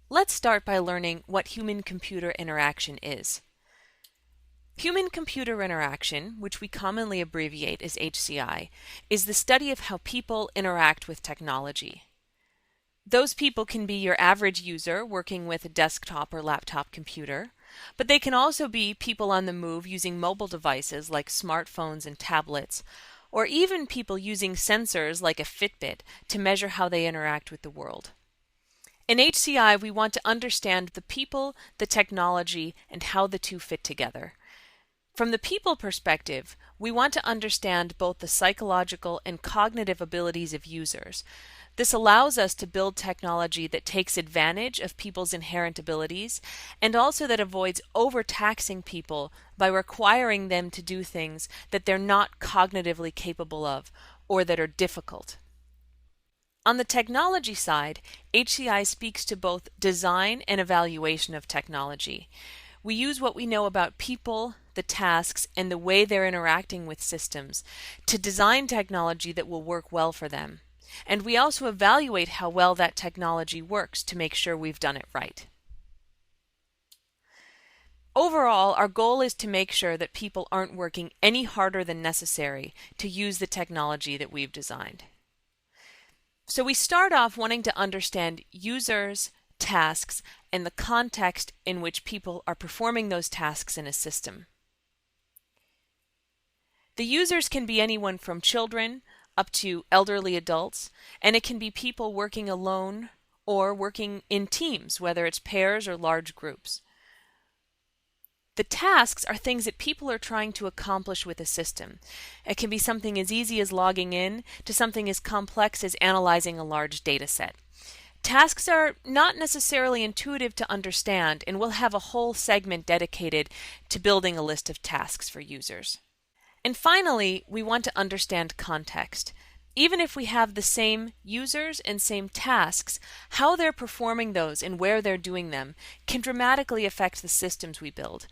Let's start by learning what human-computer interaction is. Human-computer interaction, which we commonly abbreviate as HCI, is the study of how people interact with technology. Those people can be your average user working with a desktop or laptop computer, but they can also be people on the move using mobile devices like smartphones and tablets, or even people using sensors like a Fitbit to measure how they interact with the world. In HCI, we want to understand the people, the technology, and how the two fit together. From the people perspective, we want to understand both the psychological and cognitive abilities of users. This allows us to build technology that takes advantage of people's inherent abilities and also that avoids overtaxing people by requiring them to do things that they're not cognitively capable of or that are difficult. On the technology side, HCI speaks to both design and evaluation of technology. We use what we know about people, the tasks, and the way they're interacting with systems to design technology that will work well for them. And we also evaluate how well that technology works to make sure we've done it right. Overall, our goal is to make sure that people aren't working any harder than necessary to use the technology that we've designed. So we start off wanting to understand users, tasks, and the context in which people are performing those tasks in a system. The users can be anyone from children up to elderly adults, and it can be people working alone or working in teams, whether it's pairs or large groups. The tasks are things that people are trying to accomplish with a system. It can be something as easy as logging in to something as complex as analyzing a large data set. Tasks are not necessarily intuitive to understand, and we'll have a whole segment dedicated to building a list of tasks for users. And finally, we want to understand context. Even if we have the same users and same tasks, how they're performing those and where they're doing them can dramatically affect the systems we build.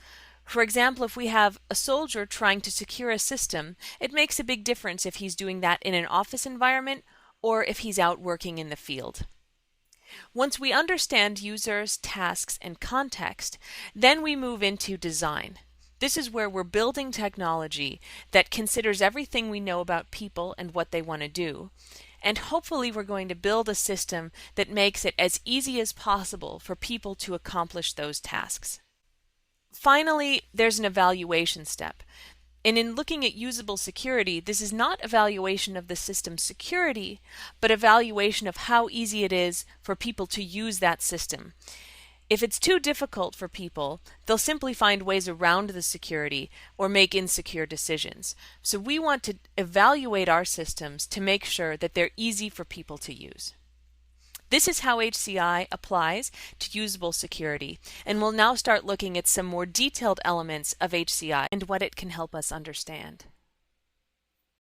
For example, if we have a soldier trying to secure a system, it makes a big difference if he's doing that in an office environment or if he's out working in the field. Once we understand users, tasks, and context, then we move into design. This is where we're building technology that considers everything we know about people and what they want to do. And hopefully we're going to build a system that makes it as easy as possible for people to accomplish those tasks. Finally, there's an evaluation step. And in looking at usable security, this is not evaluation of the system's security, but evaluation of how easy it is for people to use that system. If it's too difficult for people, they'll simply find ways around the security or make insecure decisions. So we want to evaluate our systems to make sure that they're easy for people to use. This is how HCI applies to usable security, and we'll now start looking at some more detailed elements of HCI and what it can help us understand.